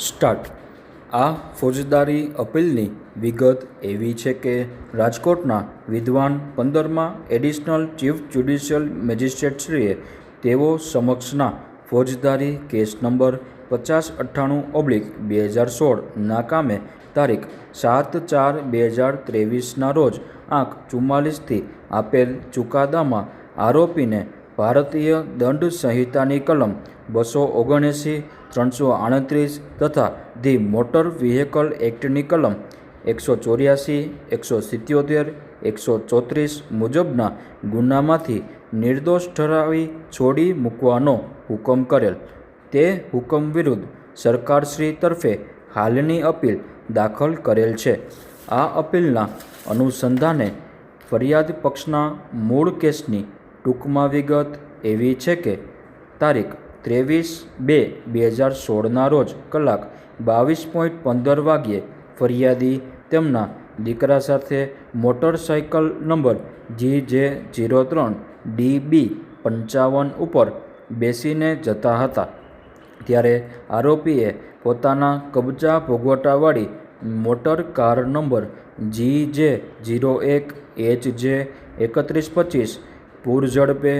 Start. આ ફોજદારી અપીલની વિગત એવી છે કે રાજકોટના વિદ્વાન 15મા એડિશનલ ચીફ જ્યુડિશિયલ મેજિસ્ટ્રેટશ્રીએ તેઓ સમક્ષના ફોજદારી કેસ નંબર 5098/2016 ના કામે તારીખ 7/4/2023ના રોજ આંક 44થી આપેલ ચુકાદામાં આરોપીને ભારતીય દંડ સંહિતાની કલમ 279, 338 તથા ધી મોટર વ્હીકલ એક્ટની કલમ 184, 177, 134 મુજબના ગુનામાંથી નિર્દોષ ઠરાવી છોડી મૂકવાનો હુકમ કરેલ. તે હુકમ વિરુદ્ધ સરકારશ્રી તરફે હાલની અપીલ દાખલ કરેલ છે. આ અપીલના અનુસંધાને ફરિયાદ પક્ષના મૂળ કેસની ટૂંકમાં વિગત એવી છે કે તારીખ 23/2/2016ના રોજ કલાક 22:15 વાગ્યે ફરિયાદી તેમના દીકરા સાથે મોટરસાઇકલ નંબર GJ03DB55 ઉપર બેસીને જતા હતા. ત્યારે આરોપીએ પોતાના કબજા ભોગવટાવાળી મોટર કાર નંબર GJ01HJ3125 પૂરઝડપે,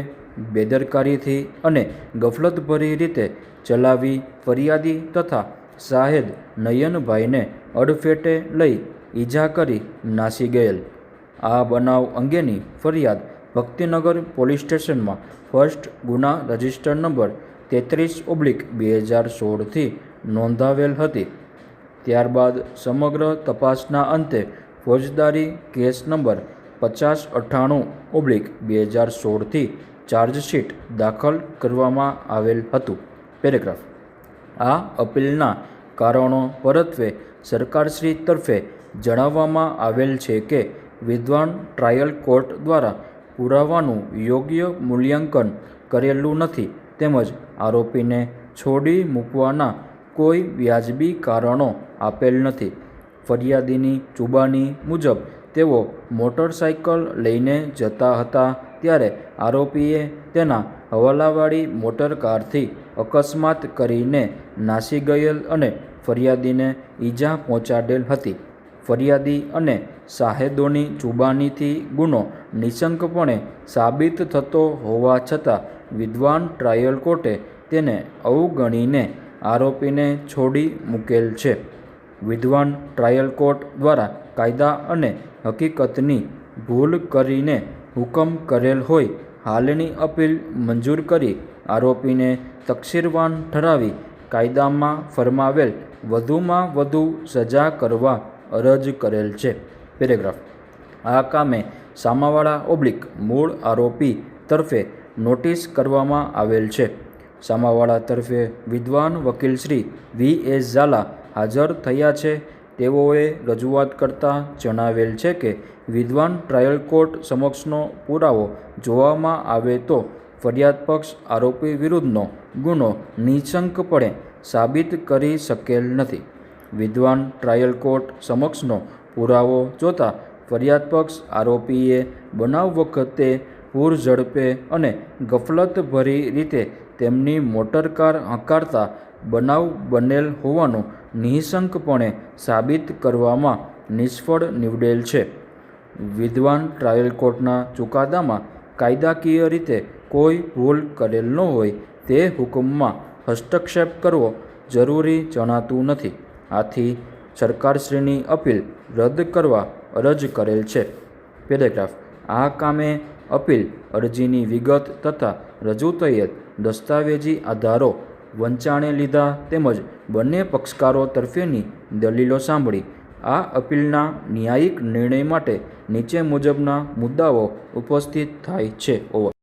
બેદરકારીથી અને ગફલતભરી રીતે ચલાવી ફરિયાદી તથા શાહેદ નયનભાઈને અડફેટે લઈ ઈજા કરી નાસી ગયેલ. આ બનાવ અંગેની ફરિયાદ ભક્તિનગર પોલીસ સ્ટેશનમાં ફર્સ્ટ ગુના રજિસ્ટર નંબર 33/2016થી નોંધાવેલ હતી. ત્યારબાદ સમગ્ર તપાસના અંતે ફોજદારી કેસ નંબર 5098/2016થી ચાર્જશીટ દાખલ કરવામાં આવેલ હતું. પેરેગ્રાફ. આ અપીલના કારણો પરત્વે સરકારશ્રી તરફે જણાવવામાં આવેલ છે કે વિદ્વાન ટ્રાયલ કોર્ટ દ્વારા પુરાવાનું યોગ્ય મૂલ્યાંકન કરેલું નથી તેમજ આરોપીને છોડી મૂકવાના કોઈ વ્યાજબી કારણો આપેલ નથી. ફરિયાદીની જુબાની મુજબ તેઓ મોટરસાઇકલ લઈને જતા હતા ત્યારે આરોપીએ તેના હવાલાવાળી મોટર કારથી અકસ્માત કરીને નાસી ગયેલ અને ફરિયાદીને ઈજા પહોંચાડેલ હતી. ફરિયાદી અને શાહેદોની જુબાનીથી ગુનો નિશંકપણે સાબિત થતો હોવા છતાં વિદ્વાન ટ્રાયલ કોર્ટે તેને અવગણીને આરોપીને છોડી મૂકેલ છે. વિદ્વાન ટ્રાયલ કોર્ટ દ્વારા કાયદા અને હકીકતની ભૂલ કરીને હુકમ કરેલ હોય હાલની અપીલ મંજૂર કરી આરોપીને તકસીરવાન ઠરાવી કાયદામાં ફરમાવેલ વધુમાં વધુ સજા કરવા અરજ કરેલ છે. પેરેગ્રાફ. આ કામે સામાવાળા/ મૂળ આરોપી તરફે નોટિસ કરવામાં આવેલ છે. સામાવાળા તરફે વિદ્વાન વકીલ શ્રી V.S. ઝાલા હાજર થયા છે. તેઓએ રજૂઆત કરતા જણાવેલ છે કે વિદ્વાન ટ્રાયલ કોર્ટ સમક્ષનો પુરાવો જોવામાં આવે તો ફરિયાદ પક્ષ આરોપી વિરુદ્ધનો ગુનો નિશંકપણે સાબિત કરી શકેલ નથી. વિદ્વાન ટ્રાયલ કોર્ટ સમક્ષનો પુરાવો જોતા ફરિયાદ પક્ષ આરોપીએ બનાવ વખતે પૂરઝડપે અને ગફલતભરી રીતે તેમની મોટર કાર હંકારતા બનાવ બનેલ હોવાનું નિઃશંકપણે સાબિત કરવામાં નિષ્ફળ નીવડેલ છે. વિદ્વાન ટ્રાયલ કોર્ટના ચુકાદામાં કાયદાકીય રીતે કોઈ ભૂલ કરેલ ન હોય તે હુકમમાં હસ્તક્ષેપ કરવો જરૂરી જણાતું નથી. આથી સરકારશ્રીની અપીલ રદ કરવા અરજ કરેલ છે. પેરેગ્રાફ. આ કામે અપીલ અરજીની વિગત તથા રજૂ થયેલ દસ્તાવેજી આધારો વંચાણે લીધા તેમજ બંને પક્ષકારો તરફેની દલીલો સાંભળી આ અપીલના ન્યાયિક નિર્ણય માટે નીચે મુજબના મુદ્દાઓ ઉપસ્થિત થાય છે. ઓવર.